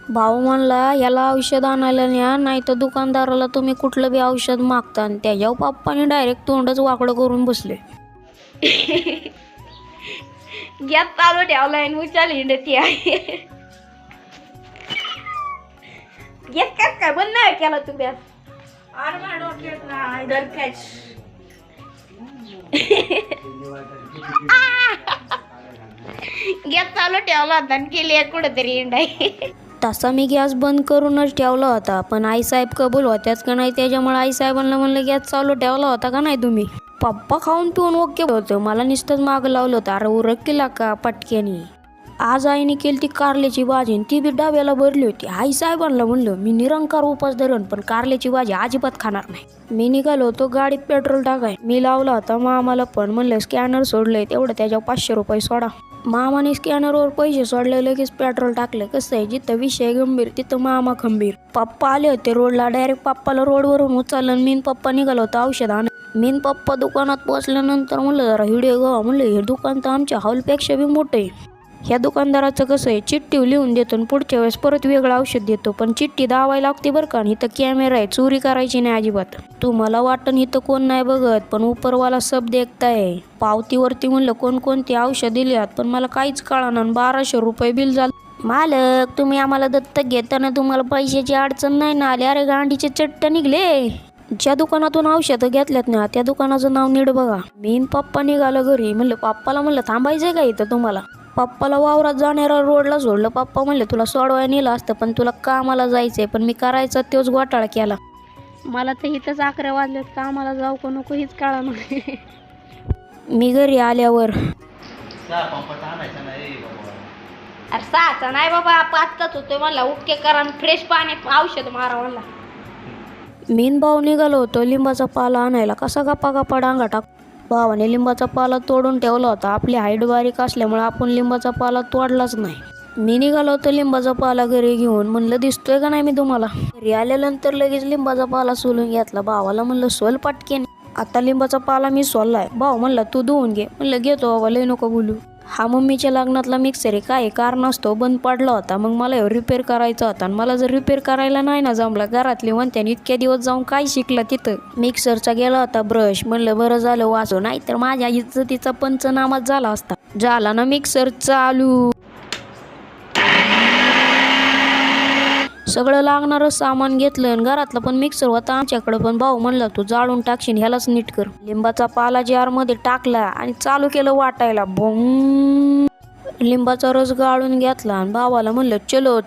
भाऊ म्हणला याला औषध आणायला न्या, नाही तर दुकानदाराला तुम्ही कुठलं बी औषध मागता. आणि त्याच्यावर पप्पाने डायरेक्ट तोंडच वाकडं करून बसले. गॅस चालू ठेवला आणि उचल हिंडती आहे. गॅस काय बंद नाही केला तू गॅस? गॅस चालू ठेवला होता आणि केली कुठेतरी हिंडाई. तसा मी गॅस बंद करूनच ठेवला होता, पण आईसाहेब कबूल होत्याच का नाही त्याच्यामुळे आईसाहेबांना म्हणलं गॅस चालू ठेवला होता का नाही तुम्ही. पप्पा खाऊन पिऊन ओके होतं, मला नुसतंच मागं लावलं होतं. अरे उरक केला का पटक्यानी. आज आईने केली ती कारल्याची भाजी, ती बी डाब्याला भरली होती. आईसाहेबांना म्हणलं मी निरंकार उपास धरण, पण कारल्याची भाजी अजिबात खाणार नाही. मी निघालो होतो गाडीत पेट्रोल टाकाय. मी लावला होता मामाला पण, म्हणलं स्कॅनर सोडलंय तेवढं त्याच्यावर 500 रुपये सोडा. मामाने स्कॅनरवर पैसे सोडले, लगेच पेट्रोल टाकलं. कसं आहे जिथं विषय गंभीर तिथं मामा खंबीर. पप्पा आले होते रोडला, डायरेक्ट पप्पाला रोडवरून उचललं. मीन पप्पा निघालो होतो औषध आण. मीन पप्पा दुकानात पोहोचल्यानंतर म्हणलं जरा व्हिडिओ घ्या. म्हणलं हे दुकान तर आमच्या हॉलपेक्षा बी मोठं आहे. ह्या दुकानदाराचं कसं आहे चिठ्ठी लिहून देतो आणि पुढच्या वेळेस परत वेगळं औषध देतो, पण चिठ्ठी दावायला लागते बरं का. इथं कॅमेरा आहे, चोरी करायची नाही अजिबात. तुम्हाला वाटण इथं कोण नाही बघत, पण उपरवाला सब देखताय. पावतीवरती म्हणलं कोणकोणती औषध दिली आहेत, पण मला काहीच कळणार. 1200 रुपये बिल झालं. मालक तुम्ही आम्हाला दत्तक घेताना तुम्हाला पैशाची अडचण नाही ना आली? अरे गांडीचे चट्ट निघले. ज्या दुकानातून औषधं घेतल्यात ना त्या दुकानाचं नाव नीट बघा. मीन पप्पा निघालं घरी. म्हणलं पप्पाला म्हणलं थांबायचंय का इथं तुम्हाला? पप्पाला वावरात जाणाऱ्या रोडला सोडलं. पप्पा म्हणले तुला सोडवाय नेलं असतं, पण तुला कामाला जायचंय. पण मी करायचा तोच घोटाळा केला. मला तर इथंच 11 वाजलेत, कामाला जाऊ का नको हीच कळा नाही. मी घरी आल्यावर अरे 6चा नाही बाबा, 5चाच होतोय. मला उठके करा फ्रेश पाण्यात औषध मारा. मला मीन भाऊ निघालो होतो लिंबाचा पाला आणायला. कसा गप्पा गप्पा डांगा टाक. भावाने लिंबाचा पाला तोडून ठेवला होता. आपली हाईट बारीक असल्यामुळे आपण लिंबाचा पाला तोडलाच नाही. मी निघालो होतो लिंबाचा पाला घरी घेऊन. म्हणलं दिसतोय का नाही मी तुम्हाला? घरी आल्यानंतर लगेच लिंबाचा पाला सोलून घेतला. भावाला म्हणलं सोल पटकेन. आता लिंबाचा पाला मी सोललाय. भाऊ म्हणलं तू धुवून घे. म्हणलं घेतो बाबा, लय नको बोलू. हा मम्मीच्या लग्नातला मिक्सर आहे, काय कारण असतो बंद पडला होता. मग मला रिपेअर करायचा होता, आणि मला जर रिपेअर करायला नाही ना जमला, घरातली म्हणते इतक्या दिवस जाऊन काय शिकला तिथं. मिक्सरचा गेला होता ब्रश. म्हणलं बरं झालं वाचो, नाही तर माझ्या इज्जतीचा पंचनामाच झाला असता. झाला ना मिक्सर चालू. सगळं लागणारं सामान घेतलं आणि घरातलं पण मिक्सर होता आमच्याकडं. पण भाऊ म्हणला तू जाळून टाकशील, ह्यालाच नीट कर. लिंबाचा पाला जार टाकला आणि चालू केलं वाटायला. भोंग. लिंबाचा रस गाळून घेतला आणि भावाला म्हणलं चलो